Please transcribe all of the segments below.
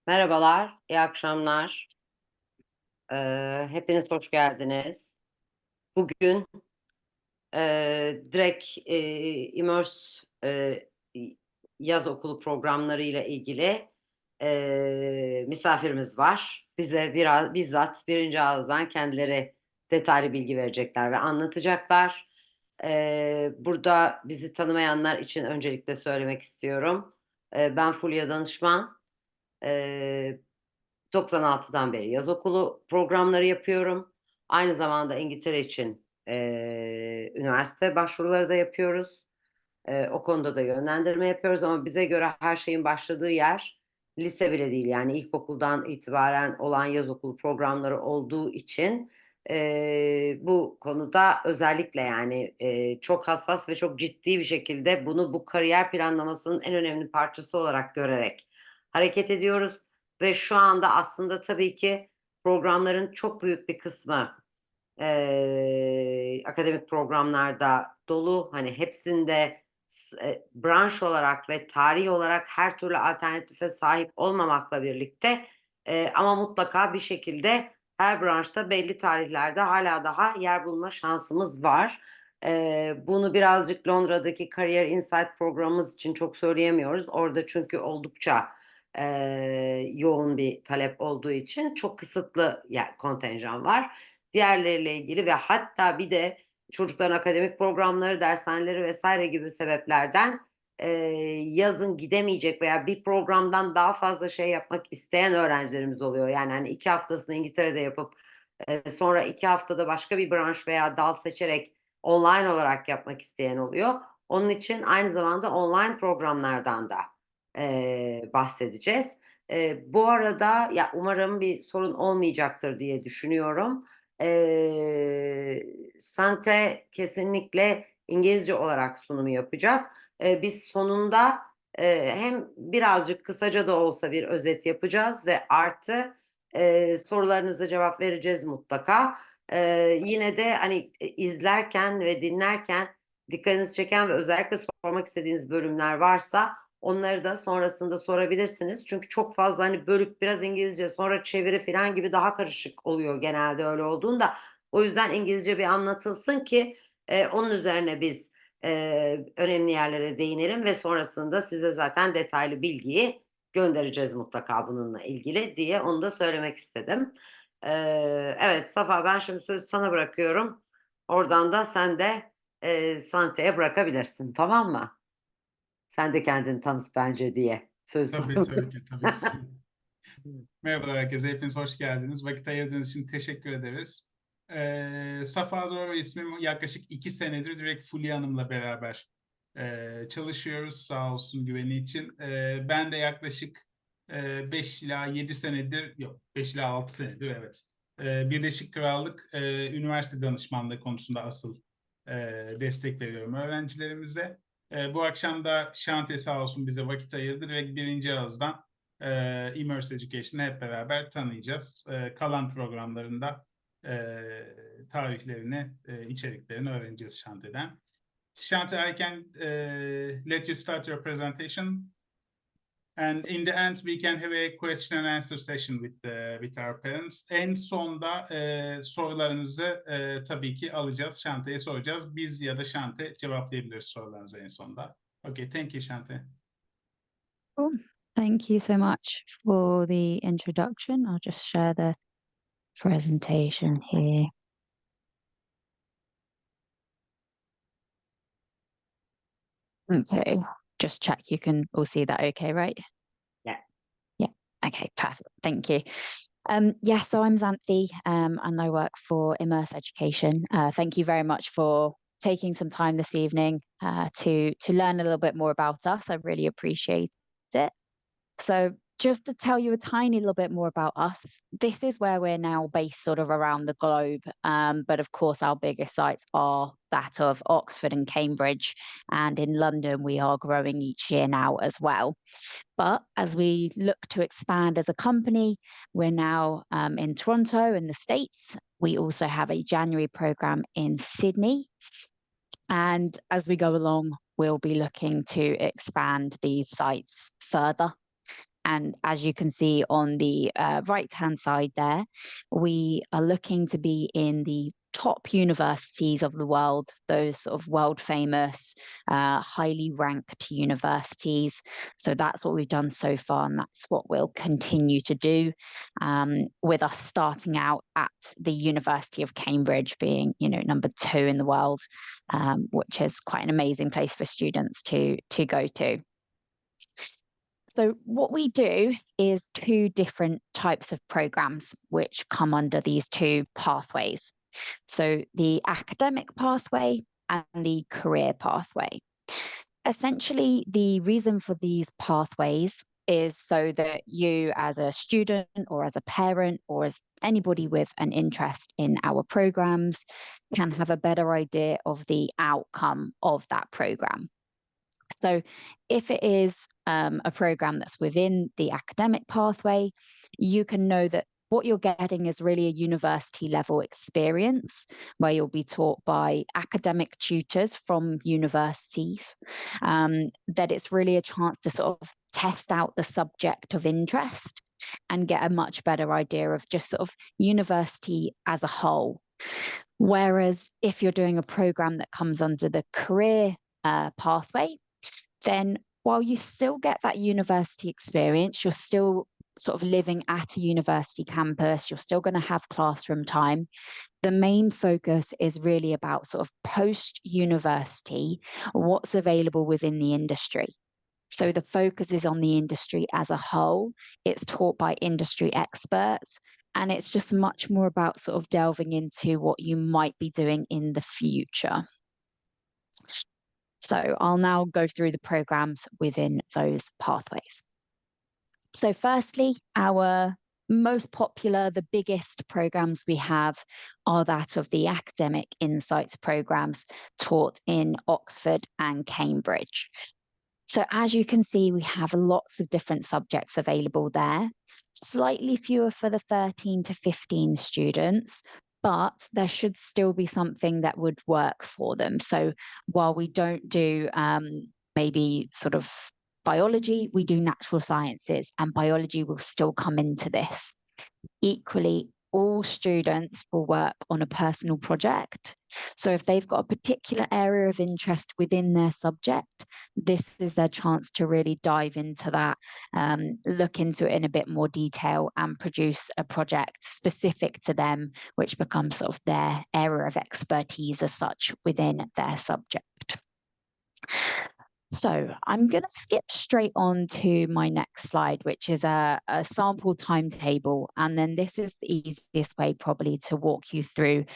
Merhabalar, iyi akşamlar. Hepiniz hoş geldiniz. Bugün direkt Immerse yaz okulu programları ile ilgili misafirimiz var. Bize bizzat birinci ağızdan kendileri detaylı bilgi verecekler ve anlatacaklar. Burada bizi tanımayanlar için öncelikle söylemek istiyorum. Ben Fulia danışman. Eee 96'dan beri yaz okulu programları yapıyorum. Aynı zamanda İngiltere için üniversite başvuruları da yapıyoruz. O konuda da yönlendirme yapıyoruz ama bize göre her şeyin başladığı yer lise bile değil. Yani ilkokuldan itibaren olan yaz okulu programları olduğu için bu konuda özellikle yani çok hassas ve çok ciddi bir şekilde bunu bu kariyer planlamasının en önemli parçası olarak görerek hareket ediyoruz. Ve şu anda aslında tabii ki programların çok büyük bir kısmı akademik programlarda dolu. Hani hepsinde branş olarak ve tarih olarak her türlü alternatife sahip olmamakla birlikte ama mutlaka bir şekilde her branşta belli tarihlerde hala daha yer bulma şansımız var. Bunu birazcık Londra'daki Career Insight programımız için çok söyleyemiyoruz. Orada çünkü oldukça yoğun bir talep olduğu için çok kısıtlı kontenjan var. Diğerleriyle ilgili ve hatta bir de çocukların akademik programları, dershaneleri vesaire gibi sebeplerden yazın gidemeyecek veya bir programdan daha fazla şey yapmak isteyen öğrencilerimiz oluyor. Yani hani 2 haftasını İngiltere'de yapıp sonra 2 haftada başka bir branş veya dal seçerek online olarak yapmak isteyen oluyor. Onun için aynı zamanda online programlardan da bahsedeceğiz. Bu arada ya umarım bir sorun olmayacaktır diye düşünüyorum. Xanthe kesinlikle İngilizce olarak sunumu yapacak. Biz sonunda hem birazcık kısaca da olsa bir özet yapacağız ve artı sorularınıza cevap vereceğiz mutlaka. Yine de hani izlerken ve dinlerken dikkatinizi çeken ve özellikle sormak istediğiniz bölümler varsa onları da sonrasında sorabilirsiniz. Çünkü çok fazla hani bölüp biraz İngilizce sonra çeviri falan gibi daha karışık oluyor genelde öyle olduğunda. O yüzden İngilizce bir anlatılsın ki onun üzerine biz önemli yerlere değinelim ve sonrasında size zaten detaylı bilgiyi göndereceğiz mutlaka bununla ilgili diye onu da söylemek istedim. Evet Safa ben şimdi sözü sana bırakıyorum. Oradan da sen de Xanthe'ye bırakabilirsin tamam mı? Sen de kendini tanıt bence diye söz Tabii, sana tabii ki, tabii ki. Merhabalar herkese, hepiniz hoş geldiniz. Vakit ayırdığınız için teşekkür ederiz. Safa Doğru ismim, yaklaşık 2 senedir direkt Fulia Hanım'la beraber çalışıyoruz, sağ olsun güveni için. Ben de yaklaşık 5 ila 7 senedir, yok 5 ila 6 senedir evet. Birleşik Krallık üniversite danışmanlığı konusunda asıl destek veriyorum öğrencilerimize. Bu akşam da Xanthe sağ olsun bize vakit ayırdı. Direkt birinci ağızdan Immerse Education'ı hep beraber tanıyacağız. Kalan programlarında tarihlerini, içeriklerini öğreneceğiz Xanthe'den. Xanthe, I can let you start your presentation. And in the end, we can have a question and answer session with our parents. En sonda sorularınızı tabii ki alacağız. Xanthe'ye soracağız. Biz ya da Xanthe cevaplayabiliriz sorularınızı en sonda. Okay, thank you, Xanthe. Cool. Thank you so much for the introduction. I'll just share the presentation here. Okay, just check you can all see that okay, right? Yeah. Yeah. Okay, perfect. Thank you. So I'm Xanthe, and I work for Immerse Education. Thank you very much for taking some time this evening to learn a little bit more about us. I really appreciate it. So just to tell you a tiny little bit more about us, this is where we're now based sort of around the globe. But of course, our biggest sites are that of Oxford and Cambridge. And in London, we are growing each year now as well. But as we look to expand as a company, we're now in Toronto in the States. We also have a January program in Sydney. And as we go along, we'll be looking to expand these sites further. And as you can see on the right-hand side there, we are looking to be in the top universities of the world, those sort of world-famous, highly ranked universities. So that's what we've done so far, and that's what we'll continue to do, with us starting out at the University of Cambridge being, number 2 in the world, which is quite an amazing place for students to go to. So what we do is 2 different types of programs which come under these 2 pathways. So the academic pathway and the career pathway. Essentially, the reason for these pathways is so that you as a student or as a parent or as anybody with an interest in our programs can have a better idea of the outcome of that program. So if it is a program that's within the academic pathway, you can know that what you're getting is really a university level experience where you'll be taught by academic tutors from universities, that it's really a chance to sort of test out the subject of interest and get a much better idea of just sort of university as a whole. Whereas if you're doing a program that comes under the career pathway, then while you still get that university experience, you're still sort of living at a university campus, you're still going to have classroom time. The main focus is really about sort of post-university, what's available within the industry. So the focus is on the industry as a whole. It's taught by industry experts, and it's just much more about sort of delving into what you might be doing in the future. So I'll now go through the programs within those pathways. So firstly, our most popular, the biggest programs we have are that of the Academic Insights programs taught in Oxford and Cambridge. So as you can see, we have lots of different subjects available there, slightly fewer for the 13 to 15 students, but there should still be something that would work for them. So while we don't do maybe sort of biology, we do natural sciences, and biology will still come into this. Equally, all students will work on a personal project. So if they've got a particular area of interest within their subject, this is their chance to really dive into that, look into it in a bit more detail and produce a project specific to them, which becomes sort of their area of expertise as such within their subject. So I'm going to skip straight on to my next slide, which is a sample timetable. And then this is the easiest way probably to walk you through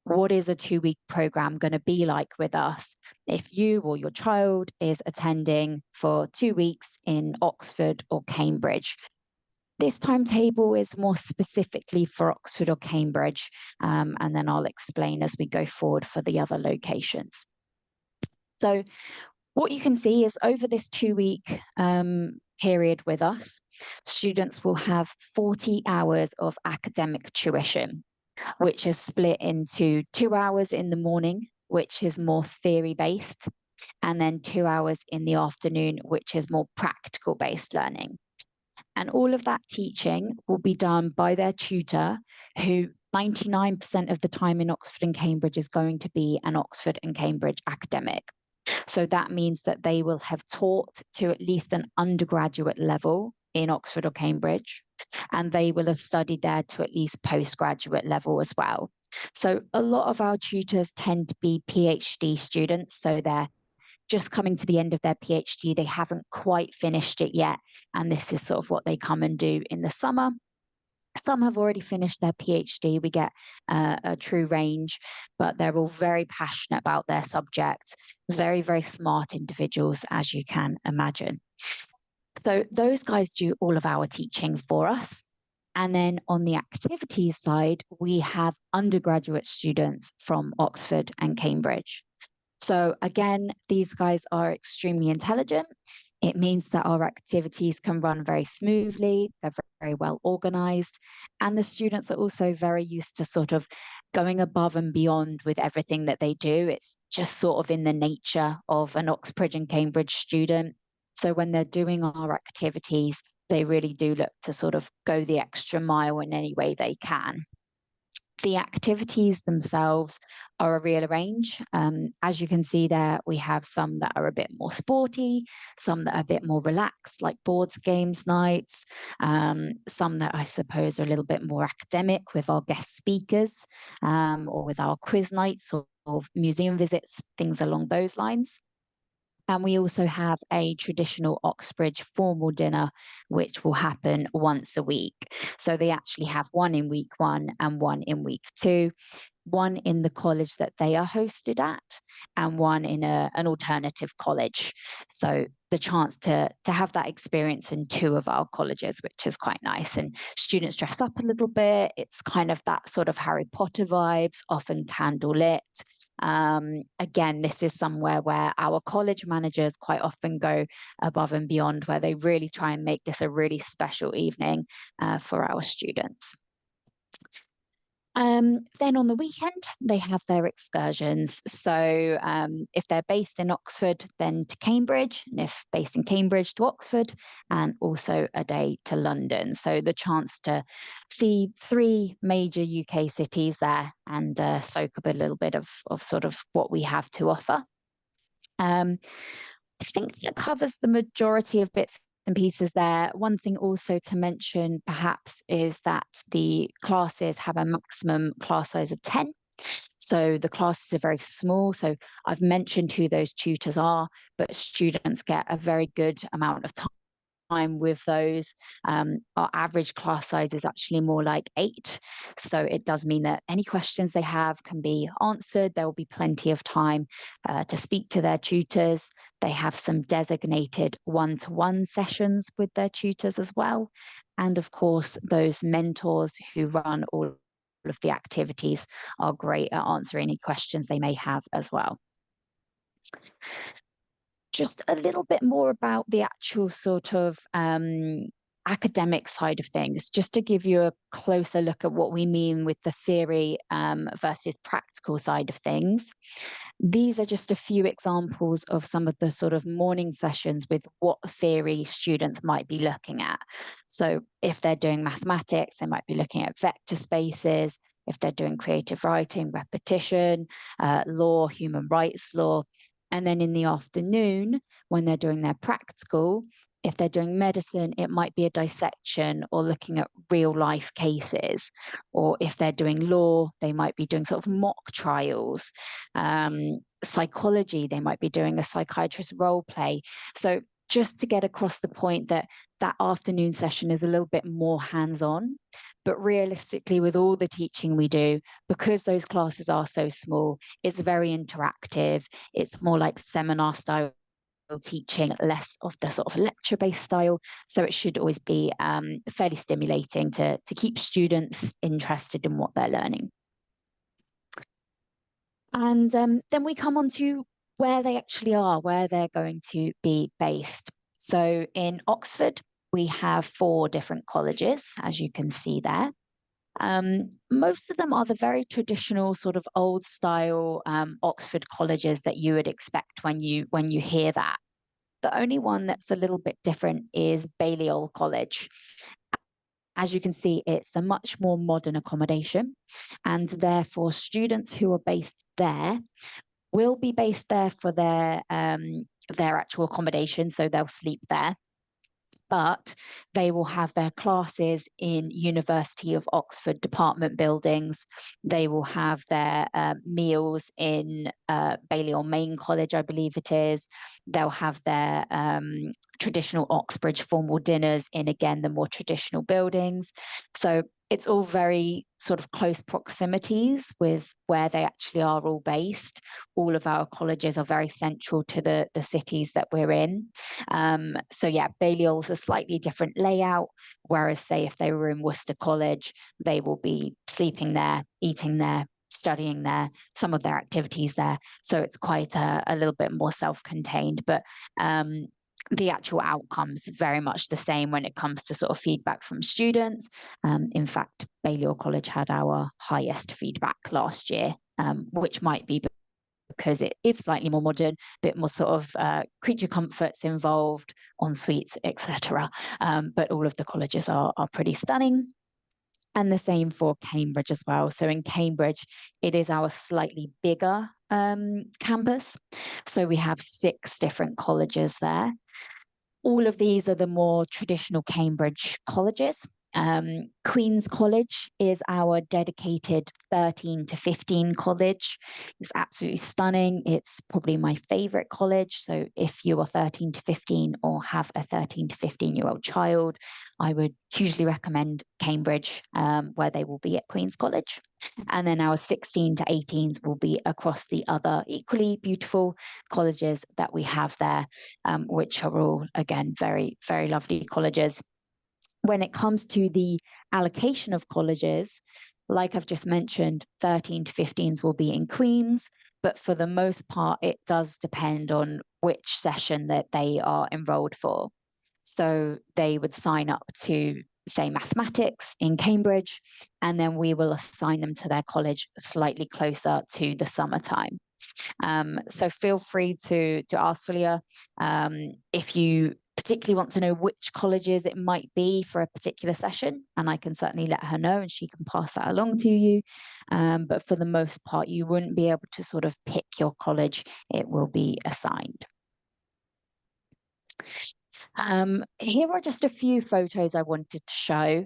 what is a 2-week program going to be like with us if you or your child is attending for 2 weeks in Oxford or Cambridge. This timetable is more specifically for Oxford or Cambridge, and then I'll explain as we go forward for the other locations. So what you can see is over this 2-week period with us, students will have 40 hours of academic tuition, which is split into 2 hours in the morning, which is more theory-based, and then 2 hours in the afternoon, which is more practical-based learning. And all of that teaching will be done by their tutor, who 99% of the time in Oxford and Cambridge is going to be an Oxford and Cambridge academic. So that means that they will have taught to at least an undergraduate level in Oxford or Cambridge, and they will have studied there to at least postgraduate level as well. So a lot of our tutors tend to be PhD students, so they're just coming to the end of their PhD. They haven't quite finished it yet, and this is sort of what they come and do in the summer. Some have already finished their PhD. We get a true range, but they're all very passionate about their subject, very, very smart individuals, as you can imagine. So those guys do all of our teaching for us. And then on the activities side, we have undergraduate students from Oxford and Cambridge. So again, these guys are extremely intelligent. It means that our activities can run very smoothly, they're very well organized, and the students are also very used to sort of going above and beyond with everything that they do. It's just sort of in the nature of an Oxford and Cambridge student. So when they're doing our activities, they really do look to sort of go the extra mile in any way they can. The activities themselves are a real range. As you can see there, we have some that are a bit more sporty, some that are a bit more relaxed, like boards, games nights, some that I suppose are a little bit more academic with our guest speakers, or with our quiz nights or museum visits, things along those lines. And we also have a traditional Oxbridge formal dinner, which will happen once a week. So they actually have one in week 1 and one in week 2, one in the college that they are hosted at, and one in an alternative college. So the chance to have that experience in 2 of our colleges, which is quite nice. And students dress up a little bit. It's kind of that sort of Harry Potter vibes, often candlelit. Again, this is somewhere where our college managers quite often go above and beyond, where they really try and make this a really special evening for our students. Then on the weekend, they have their excursions. So if they're based in Oxford, then to Cambridge, and if based in Cambridge, to Oxford, and also a day to London. So the chance to see 3 major UK cities there and soak up a little bit of sort of what we have to offer. I think that covers the majority of bits and pieces there. One thing also to mention perhaps is that the classes have a maximum class size of 10. So the classes are very small. So I've mentioned who those tutors are, but students get a very good amount of time with those. Our average class size is actually more like 8. So it does mean that any questions they have can be answered. There will be plenty of time to speak to their tutors. They have some designated one-to-one sessions with their tutors as well. And of course, those mentors who run all of the activities are great at answering any questions they may have as well. Just a little bit more about the actual sort of academic side of things, just to give you a closer look at what we mean with the theory versus practical side of things. These are just a few examples of some of the sort of morning sessions with what theory students might be looking at. So if they're doing mathematics, they might be looking at vector spaces. If they're doing creative writing, repetition, law, human rights law. And then in the afternoon, when they're doing their practical, if they're doing medicine, it might be a dissection or looking at real life cases. Or if they're doing law, they might be doing sort of mock trials. Psychology, they might be doing a psychiatrist role play. So just to get across the point that that afternoon session is a little bit more hands-on. But realistically, with all the teaching we do, because those classes are so small, it's very interactive. It's more like seminar style teaching, less of the sort of lecture-based style. So it should always be fairly stimulating to keep students interested in what they're learning. And then we come on to where they actually are, where they're going to be based. So in Oxford, we have 4 different colleges, as you can see there. Most of them are the very traditional sort of old style Oxford colleges that you would expect when you hear that. The only one that's a little bit different is Balliol College. As you can see, it's a much more modern accommodation, and therefore students who are based there will be based there for their actual accommodation, so they'll sleep there. But they will have their classes in University of Oxford department buildings. They will have their meals in Balliol Main College, I believe it is. They'll have their traditional Oxbridge formal dinners in, again, the more traditional buildings. So it's all very sort of close proximities with where they actually are all based. All of our colleges are very central to the cities that we're in. So yeah, Balliol's a slightly different layout, whereas say if they were in Worcester College, they will be sleeping there, eating there, studying there, some of their activities there. So it's quite a little bit more self-contained, but the actual outcomes very much the same when it comes to sort of feedback from students. In fact, Balliol College had our highest feedback last year, which might be because it is slightly more modern, a bit more sort of creature comforts involved, en suites, etc. But all of the colleges are pretty stunning. And the same for Cambridge as well. So in Cambridge, it is our slightly bigger campus. So we have 6 different colleges there. All of these are the more traditional Cambridge colleges. Queen's College is our dedicated 13 to 15 college. It's absolutely stunning. It's probably my favorite college. So if you are 13 to 15 or have a 13 to 15-year-old child, I would hugely recommend Cambridge, where they will be at Queen's College. And then our 16 to 18s will be across the other equally beautiful colleges that we have there, which are all, again, very, very lovely colleges. When it comes to the allocation of colleges, like I've just mentioned, 13 to 15s will be in Queen's, but for the most part, it does depend on which session that they are enrolled for. So they would sign up to, say, mathematics in Cambridge, and then we will assign them to their college slightly closer to the summertime. So feel free to ask Fulia if you particularly want to know which colleges it might be for a particular session, and I can certainly let her know and she can pass that along to you. But for the most part, you wouldn't be able to sort of pick your college, it will be assigned. Here are just a few photos I wanted to show,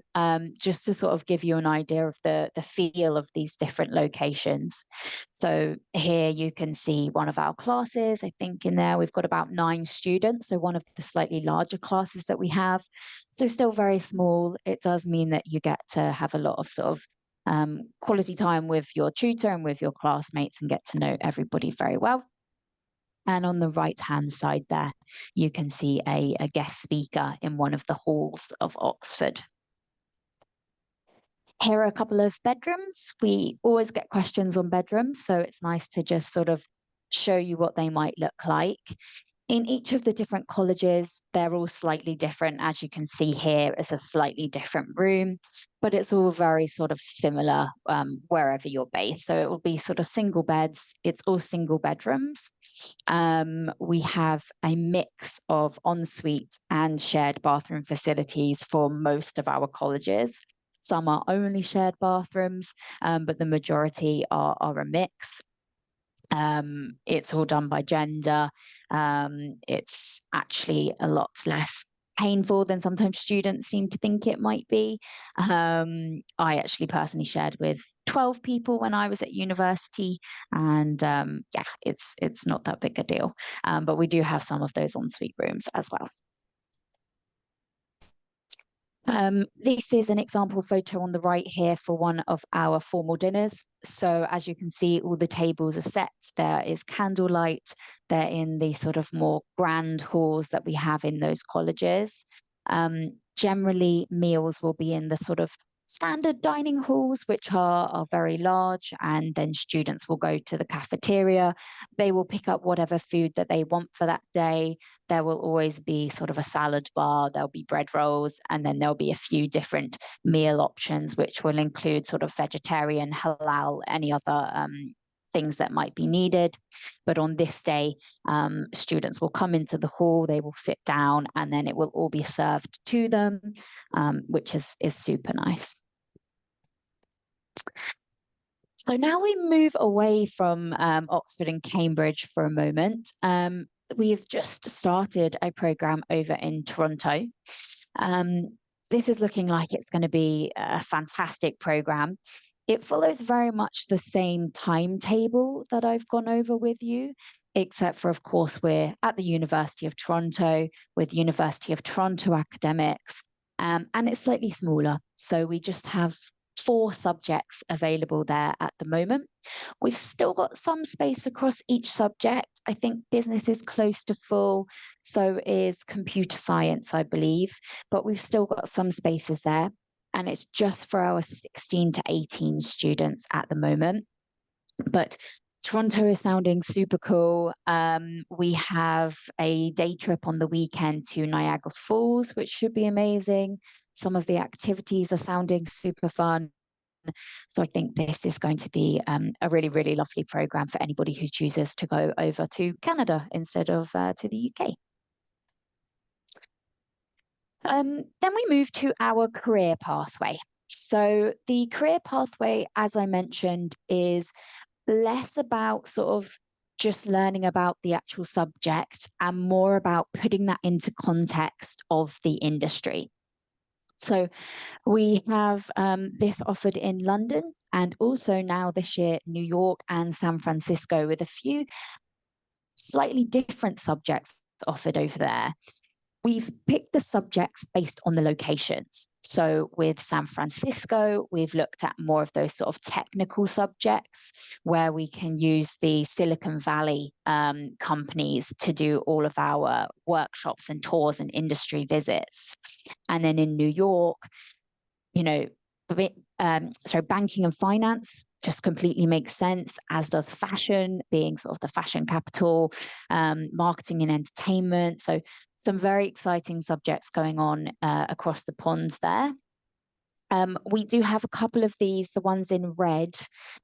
just to sort of give you an idea of the feel of these different locations. So here you can see one of our classes. I think in there we've got about 9 students, so one of the slightly larger classes that we have. So still very small. It does mean that you get to have a lot of sort of quality time with your tutor and with your classmates and get to know everybody very well. And on the right-hand side there, you can see a guest speaker in one of the halls of Oxford. Here are a couple of bedrooms. We always get questions on bedrooms, so it's nice to just sort of show you what they might look like. In each of the different colleges, they're all slightly different. As you can see here, it's a slightly different room, but it's all very sort of similar wherever you're based. So it will be sort of single beds. It's all single bedrooms. We have a mix of ensuite and shared bathroom facilities for most of our colleges. Some are only shared bathrooms, but the majority are a mix. It's all done by gender. It's actually a lot less painful than sometimes students seem to think it might be. I actually personally shared with 12 people when I was at university, and yeah, it's not that big a deal. But we do have some of those ensuite rooms as well. This is an example photo on the right here for one of our formal dinners. So as you can see, all the tables are set. There is candlelight. They're in the sort of more grand halls that we have in those colleges. Generally, meals will be in the sort of standard dining halls, which are very large, and then students will go to the cafeteria. They will pick up whatever food that they want for that day. There will always be sort of a salad bar, there'll be bread rolls, and then there'll be a few different meal options, which will include sort of vegetarian, halal, any other things that might be needed. But on this day, students will come into the hall, they will sit down, and then it will all be served to them, which is super nice. So now we move away from Oxford and Cambridge for a moment. We've just started a program over in Toronto. This is looking like it's going to be a fantastic program. It follows very much the same timetable that I've gone over with you, except for, of course, we're at the University of Toronto with University of Toronto academics, and it's slightly smaller. So we just have 4 subjects available there at the moment. We've still got some space across each subject. I think business is close to full, so is computer science, I believe, but we've still got some spaces there. And it's just for our 16 to 18 students at the moment. But Toronto is sounding super cool. We have a day trip on the weekend to Niagara Falls, which should be amazing. Some of the activities are sounding super fun. So I think this is going to be a really, really lovely program for anybody who chooses to go over to Canada instead of to the UK. Then we move to our career pathway. So the career pathway, as I mentioned, is less about sort of just learning about the actual subject and more about putting that into context of the industry. So we have this offered in London and also now this year, New York and San Francisco, with a few slightly different subjects offered over there. We've picked the subjects based on the locations. So with San Francisco, we've looked at more of those sort of technical subjects where we can use the Silicon Valley companies to do all of our workshops and tours and industry visits. And then in New York, you know, banking and finance just completely makes sense, as does fashion, being sort of the fashion capital, marketing and entertainment. So some very exciting subjects going on across the ponds there. We do have a couple of these, the ones in red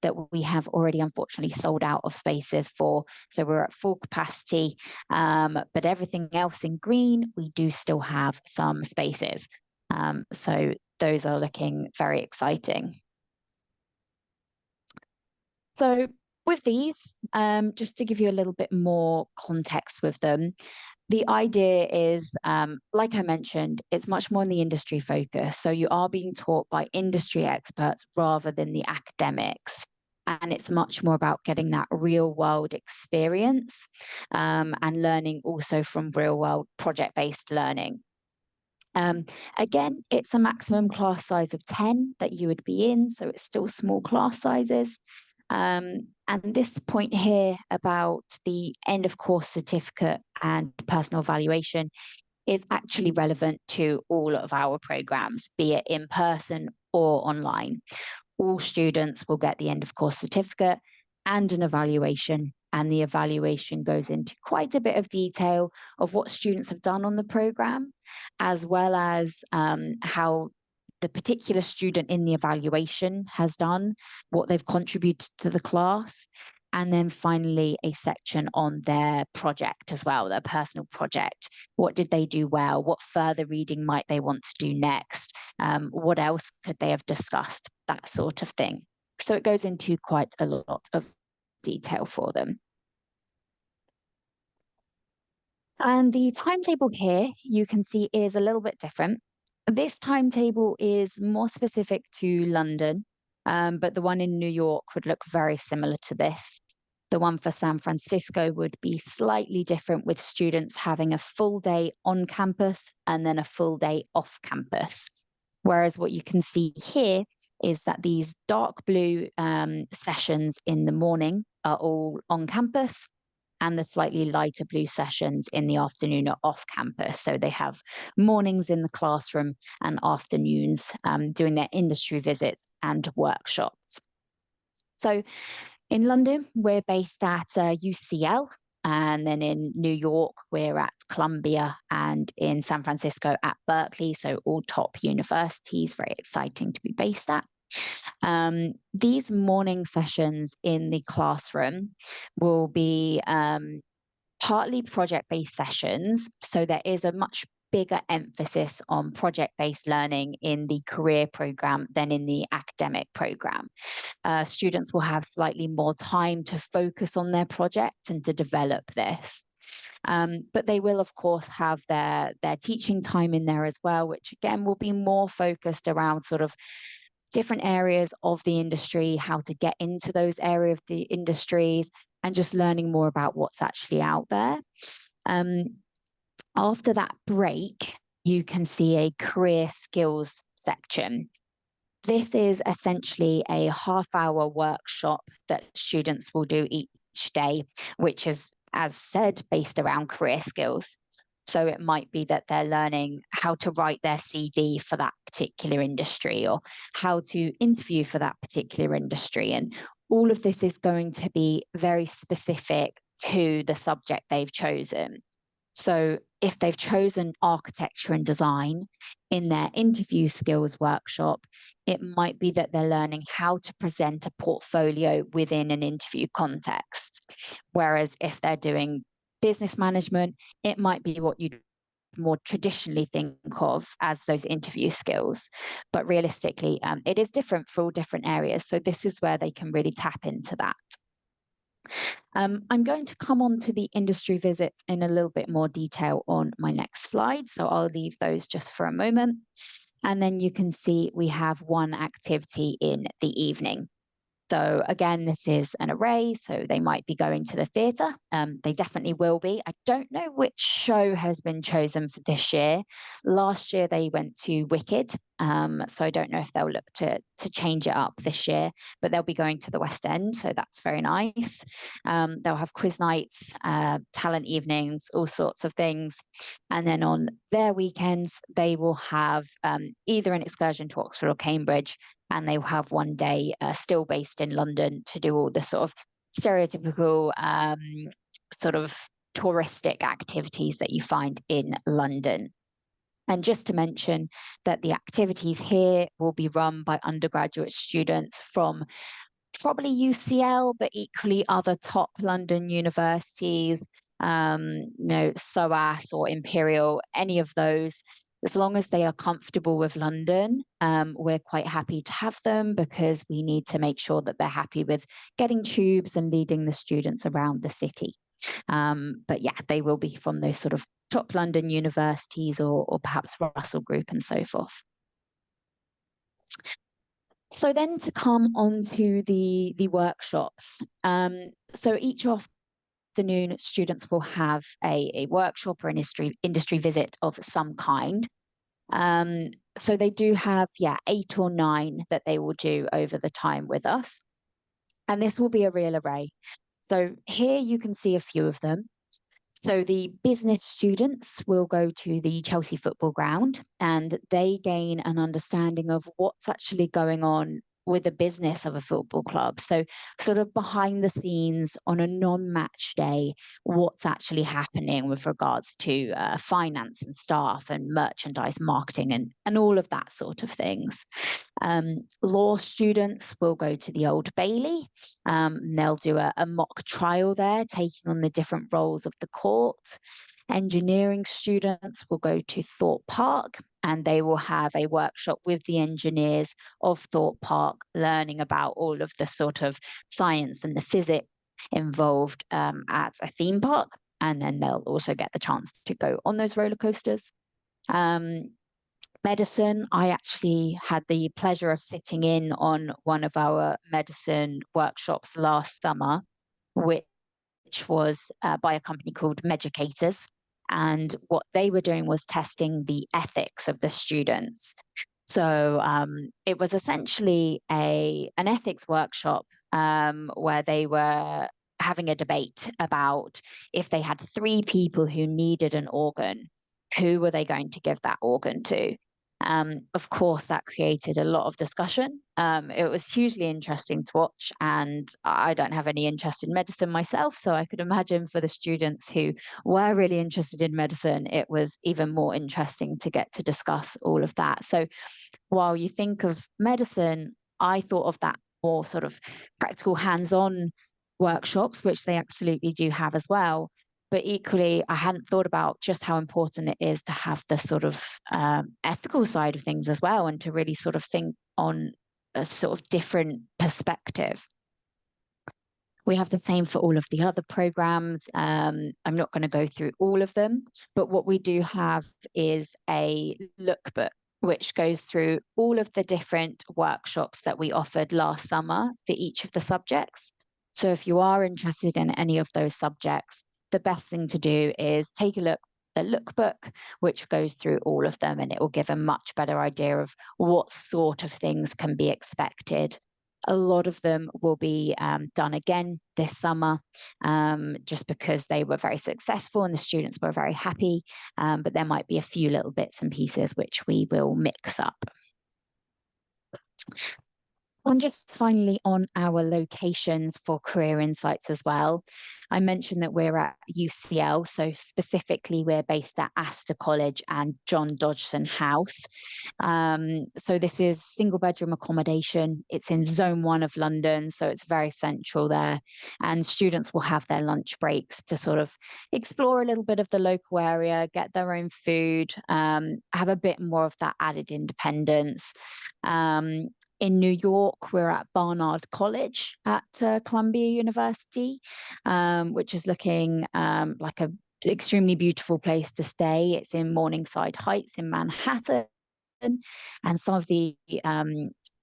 that we have already unfortunately sold out of spaces for. So we're at full capacity, but everything else in green, we do still have some spaces. So those are looking very exciting. So with these, just to give you a little bit more context with them, the idea is, like I mentioned, it's much more in the industry focus. So you are being taught by industry experts rather than the academics. And it's much more about getting that real world experience and learning also from real world project-based learning. Again, it's a maximum class size of 10 that you would be in. So it's still small class sizes. And this point here about the end of course certificate and personal evaluation is actually relevant to all of our programs, be it in person or online. All students will get the end of course certificate and an evaluation. And the evaluation goes into quite a bit of detail of what students have done on the program, as well as how the particular student in the evaluation has done, what they've contributed to the class, and then finally a section on their project as well, their personal project. What did they do well? What further reading might they want to do next? What else could they have discussed? That sort of thing. So it goes into quite a lot of detail for them. And the timetable here, you can see, is a little bit different. This timetable is more specific to London, but the one in New York would look very similar to this. The one for San Francisco would be slightly different, with students having a full day on campus and then a full day off campus. Whereas what you can see here is that these dark blue sessions in the morning are all on campus, and the slightly lighter blue sessions in the afternoon are off campus. So they have mornings in the classroom and afternoons doing their industry visits and workshops. So in London, we're based at UCL. And then in New York, we're at Columbia, and in San Francisco at Berkeley. So all top universities, very exciting to be based at. These morning sessions in the classroom will be partly project-based sessions. So there is a much bigger emphasis on project-based learning in the career program than in the academic program. Students will have slightly more time to focus on their project and to develop this. But they will, of course, have their teaching time in there as well, which again will be more focused around sort of different areas of the industry, how to get into those areas of the industries, and just learning more about what's actually out there. After that break, you can see a career skills section. This is essentially a half-hour workshop that students will do each day, which is, as said, based around career skills. So it might be that they're learning how to write their CV for that particular industry, or how to interview for that particular industry. And all of this is going to be very specific to the subject they've chosen. So if they've chosen architecture and design in their interview skills workshop, it might be that they're learning how to present a portfolio within an interview context. Whereas if they're doing business management, it might be what you'd more traditionally think of as those interview skills. But realistically, it is different for all different areas. So this is where they can really tap into that. I'm going to come on to the industry visits in a little bit more detail on my next slide. So I'll leave those just for a moment. And then you can see we have one activity in the evening. So again, this is an array, so they might be going to the theatre. They definitely will be. I don't know which show has been chosen for this year. Last year they went to Wicked, so I don't know if they'll look to change it up this year, but they'll be going to the West End, so that's very nice. They'll have quiz nights, talent evenings, all sorts of things. And then on their weekends, they will have either an excursion to Oxford or Cambridge, and they will have one day still based in London to do all the sort of stereotypical sort of touristic activities that you find in London. And just to mention that the activities here will be run by undergraduate students from probably UCL, but equally other top London universities, SOAS or Imperial, any of those. As long as they are comfortable with London, we're quite happy to have them because we need to make sure that they're happy with getting tubes and leading the students around the city. But yeah, they will be from those sort of top London universities or perhaps Russell Group and so forth. So then to come on to the workshops. So each afternoon, students will have a workshop or an industry visit of some kind. So they do have, 8 or 9 that they will do over the time with us. And this will be a real array. So here you can see a few of them. So the business students will go to the Chelsea football ground and they gain an understanding of what's actually going on with the business of a football club. So sort of behind the scenes on a non-match day, what's actually happening with regards to finance and staff and merchandise marketing and all of that sort of things. Law students will go to the Old Bailey. They'll do a mock trial there, taking on the different roles of the court. Engineering students will go to Thorpe Park and they will have a workshop with the engineers of Thorpe Park, learning about all of the sort of science and the physics involved at a theme park. And then they'll also get the chance to go on those roller coasters. Medicine, I actually had the pleasure of sitting in on one of our medicine workshops last summer, which was by a company called Meducators. And what they were doing was testing the ethics of the students. So it was essentially an ethics workshop where they were having a debate about if they had 3 people who needed an organ, who were they going to give that organ to? Of course, that created a lot of discussion. It was hugely interesting to watch, and I don't have any interest in medicine myself, so I could imagine for the students who were really interested in medicine, it was even more interesting to get to discuss all of that. So while you think of medicine, I thought of that more sort of practical hands-on workshops, which they absolutely do have as well. But equally, I hadn't thought about just how important it is to have the sort of ethical side of things as well, and to really sort of think on a sort of different perspective. We have the same for all of the other programs. I'm not going to go through all of them, but what we do have is a lookbook, which goes through all of the different workshops that we offered last summer for each of the subjects. So if you are interested in any of those subjects, the best thing to do is take a look at the lookbook, which goes through all of them, and it will give a much better idea of what sort of things can be expected. A lot of them will be done again this summer, just because they were very successful and the students were very happy, but there might be a few little bits and pieces which we will mix up. And just finally on our locations for career insights as well, I mentioned that we're at UCL, so specifically we're based at Astor College and John Dodgson House. So this is single bedroom accommodation. It's in Zone 1 of London, so it's very central there. And students will have their lunch breaks to sort of explore a little bit of the local area, get their own food, have a bit more of that added independence. In New York, we're at Barnard College at Columbia University, which is looking like an extremely beautiful place to stay. It's in Morningside Heights in Manhattan. And some of the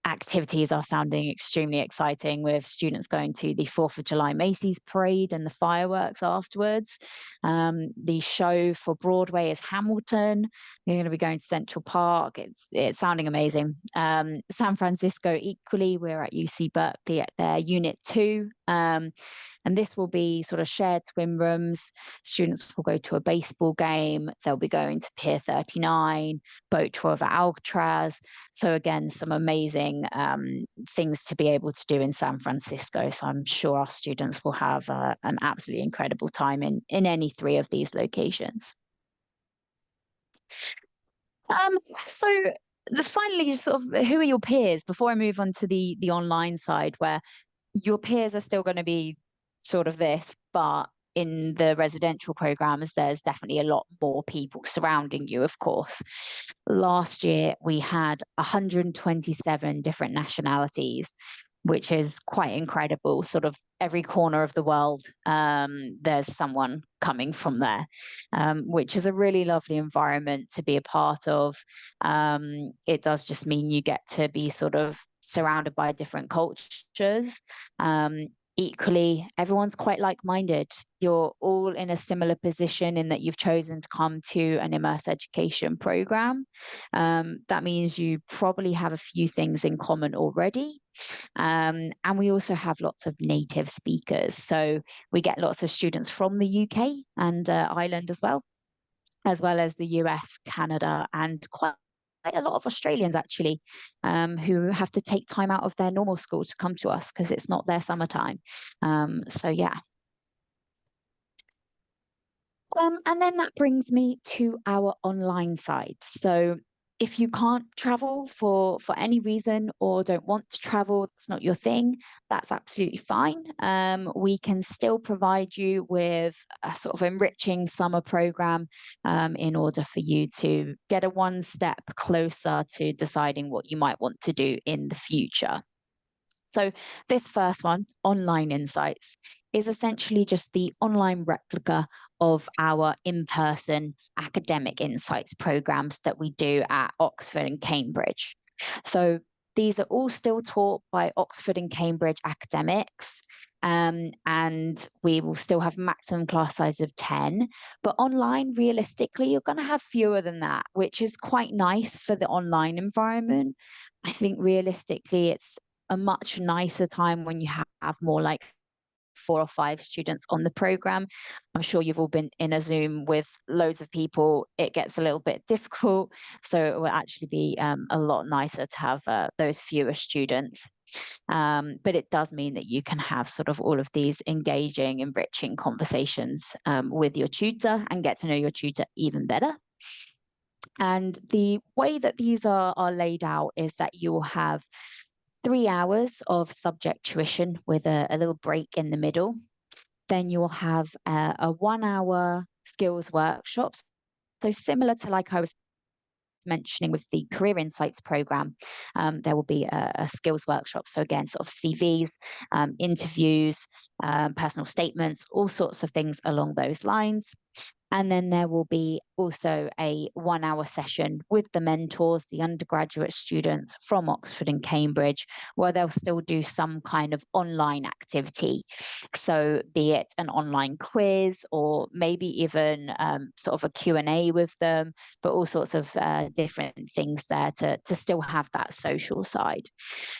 activities are sounding extremely exciting, with students going to the 4th of July Macy's parade and the fireworks afterwards. The show for Broadway is Hamilton. You're going to be going to Central Park. It's sounding amazing. San Francisco equally, we're at UC Berkeley at their Unit 2. And this will be sort of shared swim rooms. Students will go to a baseball game. They'll be going to Pier 39, boat tour of Alcatraz. So again, some amazing things to be able to do in San Francisco. So I'm sure our students will have an absolutely incredible time in any three of these locations. So finally, sort of, who are your peers? Before I move on to the online side, where your peers are still going to be sort of this, but in the residential programs, there's definitely a lot more people surrounding you, of course. Last year, we had 127 different nationalities, which is quite incredible. Sort of every corner of the world, there's someone coming from there, which is a really lovely environment to be a part of. It does just mean you get to be sort of surrounded by different cultures. Equally, everyone's quite like-minded. You're all in a similar position in that you've chosen to come to an Immerse Education program. That means you probably have a few things in common already. And we also have lots of native speakers. So we get lots of students from the UK and Ireland as well as the US, Canada, and quite a lot of Australians actually, who have to take time out of their normal school to come to us because it's not their summertime. So yeah. And then that brings me to our online side. So if you can't travel for any reason or don't want to travel, that's not your thing, that's absolutely fine. We can still provide you with a sort of enriching summer program in order for you to get a one step closer to deciding what you might want to do in the future. So this first one, Online Insights, is essentially just the online replica of our in-person academic insights programs that we do at Oxford and Cambridge. So these are all still taught by Oxford and Cambridge academics, and we will still have maximum class size of 10. But online, realistically, you're going to have fewer than that, which is quite nice for the online environment. I think realistically, it's a much nicer time when you have more like 4 or 5 students on the program. I'm sure you've all been in a Zoom with loads of people. It gets a little bit difficult. So it will actually be a lot nicer to have those fewer students. But it does mean that you can have sort of all of these engaging, enriching conversations with your tutor and get to know your tutor even better. And the way that these are laid out is that you will have 3 hours of subject tuition with a little break in the middle. Then you'll have a 1-hour skills workshops. So similar to like I was mentioning with the Career Insights program, there will be a skills workshop. So again, sort of CVs, interviews, personal statements, all sorts of things along those lines. And then there will be also a 1-hour session with the mentors, the undergraduate students from Oxford and Cambridge, where they'll still do some kind of online activity. So be it an online quiz or maybe even sort of a Q&A with them, but all sorts of different things there to still have that social side.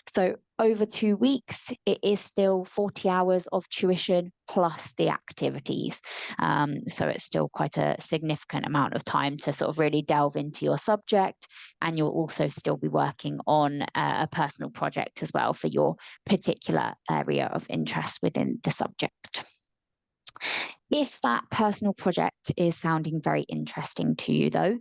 So over 2 weeks, it is still 40 hours of tuition plus the activities. So it's still quite a significant amount amount of time to sort of really delve into your subject, and you'll also still be working on a personal project as well for your particular area of interest within the subject. If that personal project is sounding very interesting to you, though,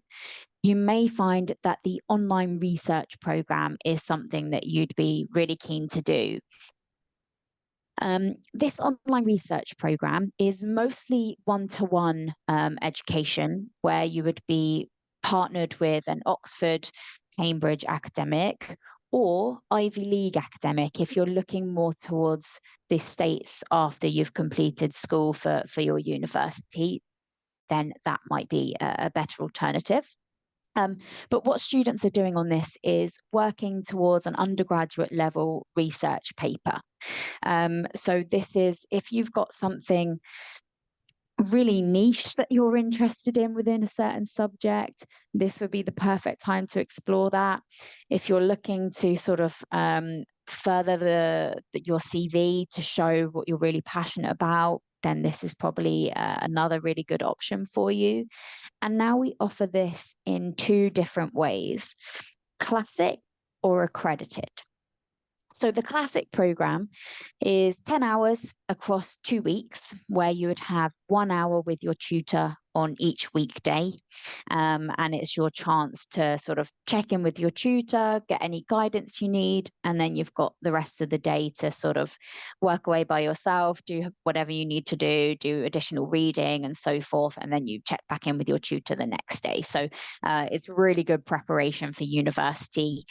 you may find that the online research program is something that you'd be really keen to do. This online research program is mostly one-to-one education, where you would be partnered with an Oxford, Cambridge academic, or Ivy League academic if you're looking more towards the States after you've completed school for your university, then that might be a better alternative. But what students are doing on this is working towards an undergraduate level research paper. So this is, if you've got something really niche that you're interested in within a certain subject, this would be the perfect time to explore that. If you're looking to sort of further your CV to show what you're really passionate about, then this is probably another really good option for you. And now we offer this in two different ways: classic or accredited. So the classic program is 10 hours across 2 weeks, where you would have 1 hour with your tutor on each weekday. And it's your chance to sort of check in with your tutor, get any guidance you need, and then you've got the rest of the day to sort of work away by yourself, do whatever you need to do additional reading and so forth, and then you check back in with your tutor the next day. So it's really good preparation for university.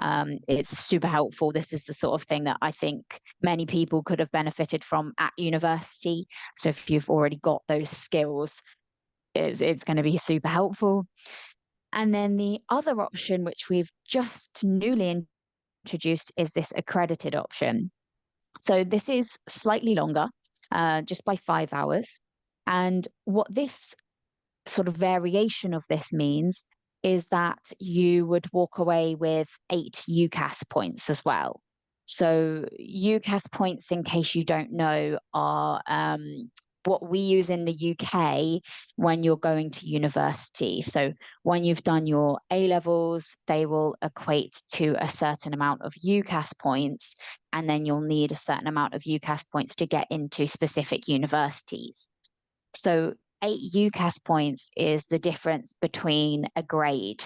It's super helpful. This is the sort of thing that I think many people could have benefited from at university. So if you've already got those skills, it's going to be super helpful. And then the other option, which we've just newly introduced, is this accredited option. So this is slightly longer, just by 5 hours. And what this sort of variation of this means is that you would walk away with 8 UCAS points as well. So UCAS points, in case you don't know, are what we use in the UK when you're going to university. So when you've done your A-levels, they will equate to a certain amount of UCAS points, and then you'll need a certain amount of UCAS points to get into specific universities. So 8 UCAS points is the difference between a grade.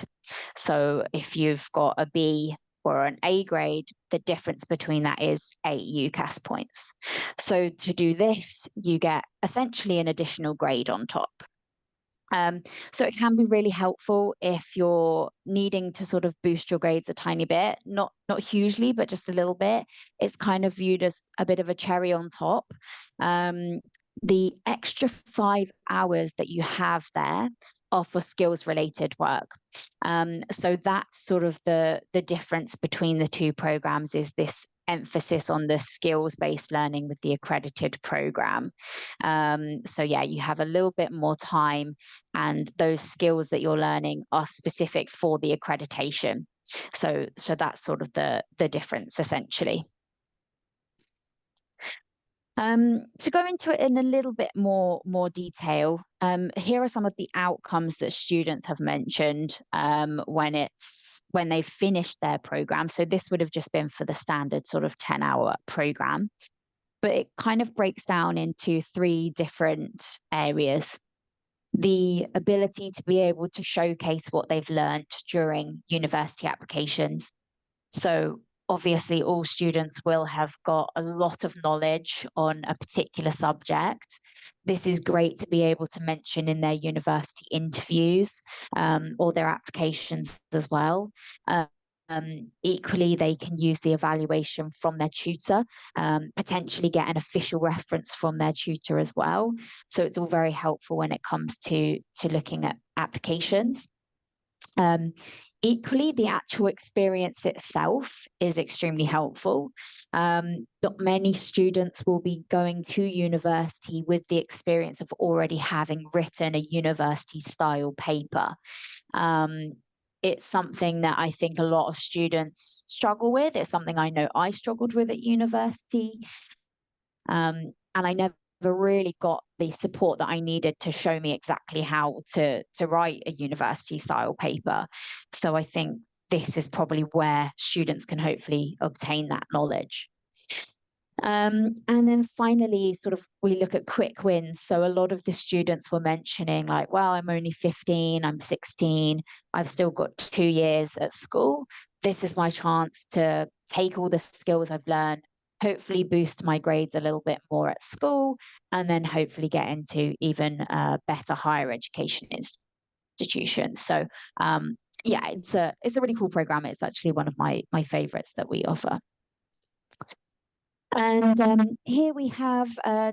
So if you've got a B or an A grade, the difference between that is 8 UCAS points. So to do this, you get essentially an additional grade on top. So it can be really helpful if you're needing to sort of boost your grades a tiny bit, not hugely, but just a little bit. It's kind of viewed as a bit of a cherry on top. The extra 5 hours that you have there are for skills related work. So that's sort of the difference between the two programs, is this emphasis on the skills-based learning with the accredited program. So yeah, you have a little bit more time, and those skills that you're learning are specific for the accreditation. So that's sort of the difference essentially. To go into it in a little bit more detail, here are some of the outcomes that students have mentioned when they've finished their program. So this would have just been for the standard sort of 10-hour program, but it kind of breaks down into 3 different areas. The ability to be able to showcase what they've learned during university applications. So obviously, all students will have got a lot of knowledge on a particular subject. This is great to be able to mention in their university interviews or their applications as well. Equally, they can use the evaluation from their tutor, potentially get an official reference from their tutor as well. So it's all very helpful when it comes to looking at applications. Equally, the actual experience itself is extremely helpful. Not many students will be going to university with the experience of already having written a university-style paper. It's something that I think a lot of students struggle with. It's something I know I struggled with at university. And I never really got the support that I needed to show me exactly how to write a university style paper. So I think this is probably where students can hopefully obtain that knowledge. And then finally, sort of, we look at quick wins. So a lot of the students were mentioning like, well, I'm only 15, I'm 16, I've still got 2 years at school. This is my chance to take all the skills I've learned, hopefully boost my grades a little bit more at school, and then hopefully get into even better higher education institutions. So yeah, it's a really cool program. It's actually one of my favorites that we offer. And here we have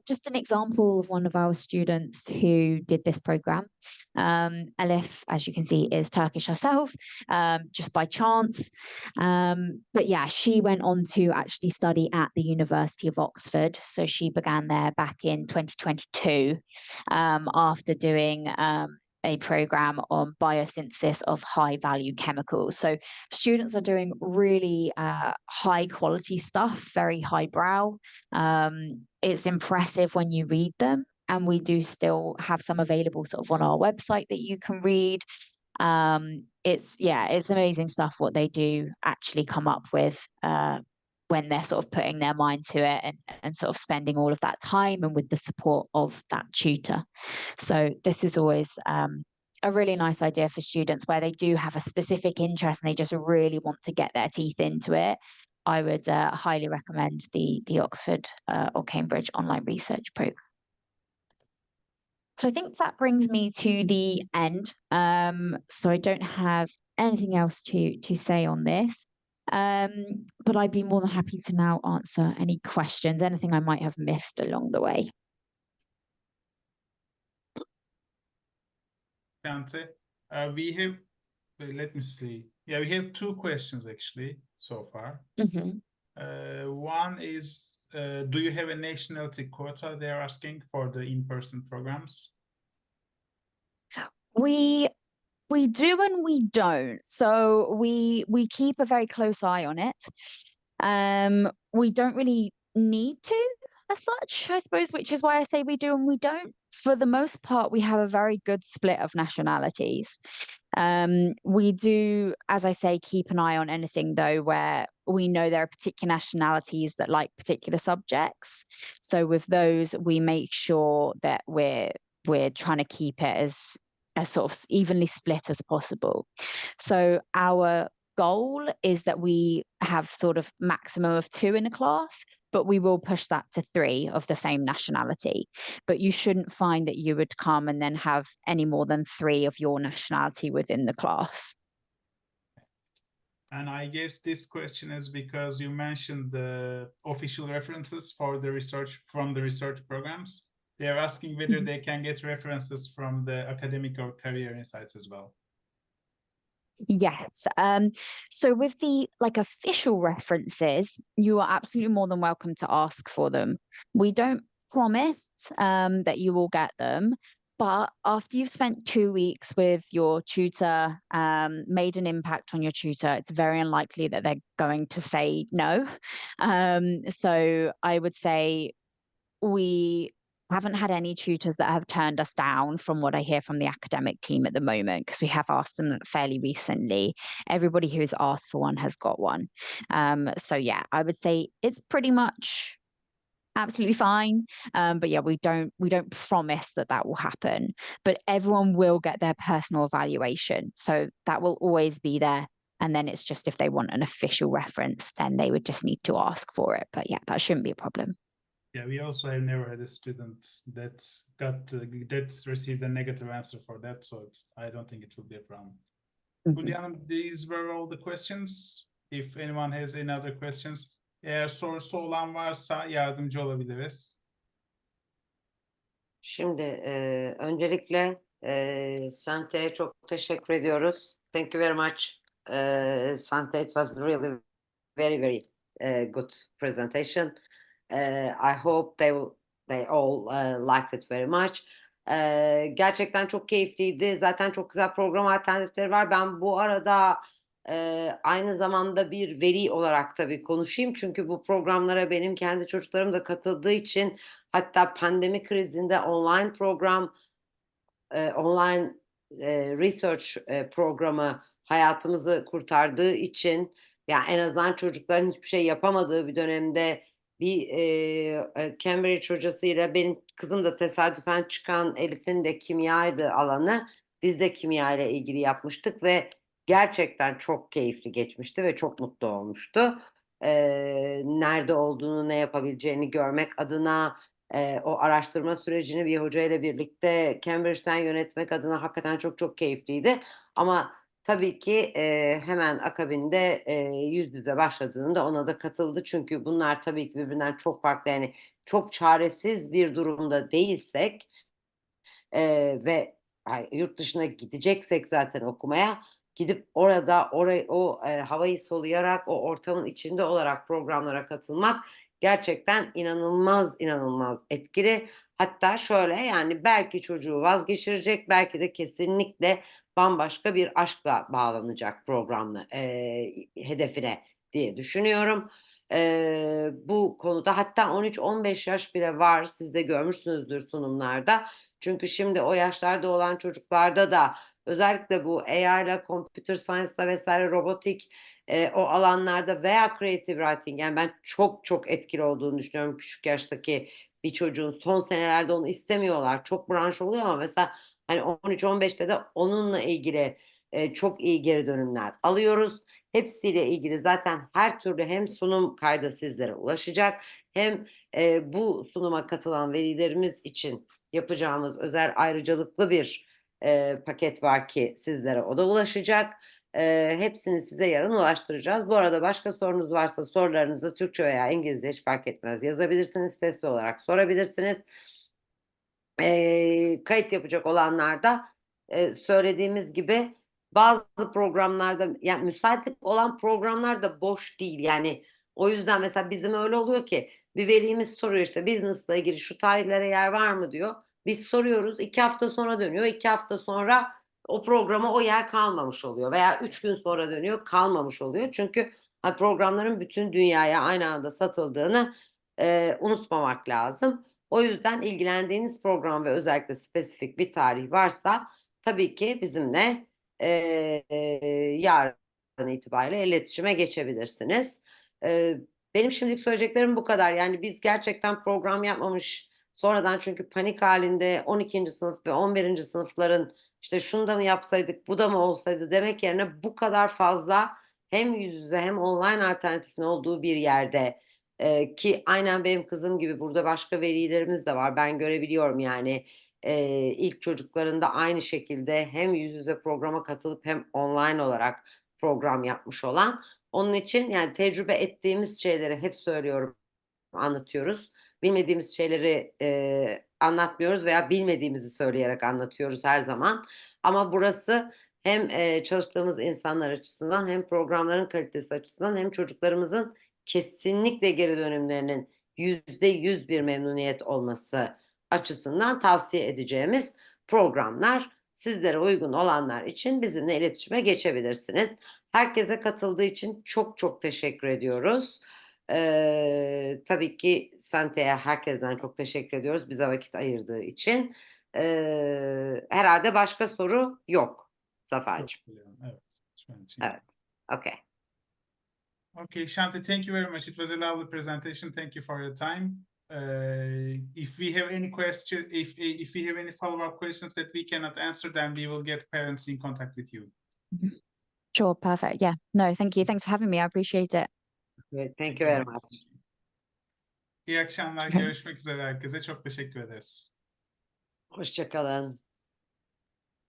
just an example of one of our students who did this program. Elif, as you can see, is Turkish herself, just by chance. But yeah, she went on to actually study at the University of Oxford. So she began there back in 2022 after doing a program on biosynthesis of high value chemicals. So students are doing really high quality stuff, very highbrow. It's impressive when you read them, and we do still have some available sort of on our website that you can read. It's amazing stuff what they do actually come up with when they're sort of putting their mind to it and sort of spending all of that time and with the support of that tutor. So this is always a really nice idea for students where they do have a specific interest and they just really want to get their teeth into it. I would highly recommend the Oxford or Cambridge online research program. So I think that brings me to the end. So I don't have anything else to say on this. But I'd be more than happy to now answer any questions, anything I might have missed along the way. Xanthe, we have, let me see. Yeah, we have 2 questions actually so far. One is, do you have a nationality quota? They're asking for the in-person programs. We do and we don't. So we keep a very close eye on it. We don't really need to as such, I suppose, which is why I say we do and we don't. For the most part, we have a very good split of nationalities. We do, as I say, keep an eye on anything though where we know there are particular nationalities that like particular subjects. So with those, we make sure that we're trying to keep it as sort of evenly split as possible. So our goal is that we have sort of maximum of 2 in a class, but we will push that to 3 of the same nationality. But you shouldn't find that you would come and then have any more than 3 of your nationality within the class. And I guess this question is because you mentioned the official references for the research from the research programs. They are asking whether they can get references from the academic or career insights as well. Yes. So with the official references, you are absolutely more than welcome to ask for them. We don't promise that you will get them, but after you've spent 2 weeks with your tutor, made an impact on your tutor, it's very unlikely that they're going to say no. So I would say we haven't had any tutors that have turned us down from what I hear from the academic team at the moment, because we have asked them fairly recently. Everybody who's asked for one has got one. So yeah, I would say it's pretty much absolutely fine. But yeah, we don't promise that will happen, but everyone will get their personal evaluation. So that will always be there. And then it's just if they want an official reference, then they would just need to ask for it. But yeah, that shouldn't be a problem. Yeah, we also have never had a student that received a negative answer for that, so I don't think it will be a problem. Fulia, these were all the questions. If anyone has any other questions, eğer sorusu olan varsa yardımcı olabiliriz. Şimdi öncelikle Xanthe'ye çok teşekkür ediyoruz. Thank you very much, Xanthe. It was really very, very good presentation. I hope they all liked it very much. Gerçekten çok keyifliydi. Zaten çok güzel program alternatifleri var. Ben bu arada aynı zamanda bir veli olarak tabii konuşayım. Çünkü bu programlara benim kendi çocuklarım da katıldığı için Hatta pandemi krizinde online program, online research programı hayatımızı kurtardığı için, ya en azından çocukların hiçbir şey yapamadığı bir dönemde bir Cambridge hocasıyla, benim kızım da tesadüfen çıkan, Elif'in de kimyaydı alanı. Biz de kimya ile ilgili yapmıştık ve gerçekten çok keyifli geçmişti ve çok mutlu olmuştu. Nerede olduğunu, ne yapabileceğini görmek adına, o araştırma sürecini bir hocayla birlikte Cambridge'den yönetmek adına hakikaten çok çok keyifliydi. Ama tabii ki hemen akabinde yüz yüze başladığında ona da katıldı. Çünkü bunlar tabii ki birbirinden çok farklı. Yani çok çaresiz bir durumda değilsek ve yurt dışına gideceksek zaten okumaya, gidip orada o havayı soluyarak, o ortamın içinde olarak programlara katılmak gerçekten inanılmaz inanılmaz etkili. Hatta şöyle, yani belki çocuğu vazgeçirecek, belki de kesinlikle bambaşka bir aşkla bağlanacak programla hedefine diye düşünüyorum. Bu konuda hatta 13-15 yaş bile var. Siz de görmüşsünüzdür sunumlarda. Çünkü şimdi o yaşlarda olan çocuklarda da özellikle bu AI'la, computer science'la vesaire, robotik o alanlarda veya creative writing, yani ben çok çok etkili olduğunu düşünüyorum küçük yaştaki bir çocuğun. Son senelerde onu istemiyorlar. Çok branş oluyor ama mesela hani 13-15'te de onunla ilgili çok iyi geri dönümler alıyoruz. Hepsiyle ilgili zaten her türlü hem sunum kaydı sizlere ulaşacak, hem bu sunuma katılan velilerimiz için yapacağımız özel ayrıcalıklı bir paket var ki sizlere o da ulaşacak. Hepsini size yarın ulaştıracağız. Bu arada başka sorunuz varsa sorularınızı Türkçe veya İngilizce hiç fark etmez yazabilirsiniz. Sesli olarak sorabilirsiniz. Kayıt yapacak olanlar da söylediğimiz gibi bazı programlarda, yani müsaitlik olan programlar da boş değil. Yani o yüzden mesela bizim öyle oluyor ki bir velimiz soruyor, işte business'la ilgili şu tarihlere yer var mı diyor. Biz soruyoruz, 2 hafta sonra dönüyor. 2 hafta sonra o programa o yer kalmamış oluyor veya 3 gün sonra dönüyor, kalmamış oluyor. Çünkü programların bütün dünyaya aynı anda satıldığını unutmamak lazım. O yüzden ilgilendiğiniz program ve özellikle spesifik bir tarih varsa tabii ki bizimle yarın itibariyle iletişime geçebilirsiniz. Benim şimdilik söyleyeceklerim bu kadar. Yani biz gerçekten program yapmamış, sonradan, çünkü panik halinde 12. sınıf ve 11. sınıfların işte şunu da mı yapsaydık, bu da mı olsaydı demek yerine bu kadar fazla hem yüz yüze hem online alternatifin olduğu bir yerde, ki aynen benim kızım gibi burada başka velilerimiz de var. Ben görebiliyorum yani ilk çocuklarında aynı şekilde hem yüz yüze programa katılıp hem online olarak program yapmış olan. Onun için yani tecrübe ettiğimiz şeyleri hep söylüyorum, anlatıyoruz. Bilmediğimiz şeyleri anlatmıyoruz veya bilmediğimizi söyleyerek anlatıyoruz her zaman. Ama burası hem çalıştığımız insanlar açısından, hem programların kalitesi açısından, hem çocuklarımızın kesinlikle geri dönümlerinin %100 bir memnuniyet olması açısından tavsiye edeceğimiz programlar. Sizlere uygun olanlar için bizimle iletişime geçebilirsiniz. Herkese katıldığı için çok çok teşekkür ediyoruz. Tabii ki Xanthe'ye herkesten çok teşekkür ediyoruz bize vakit ayırdığı için. Herhalde başka soru yok Zafer'cığım. Evet. Şu an için. Evet. Okay. Okay, Xanthe, thank you very much. It was a lovely presentation. Thank you for your time. If we have any question, if we have any follow-up questions that we cannot answer, then we will get parents in contact with you. Sure, perfect. Yeah, no, thank you. Thanks for having me. I appreciate it. Thank you very much. İyi akşamlar. Görüşmek üzere herkese. Çok teşekkür ederiz. Hoşça kalın.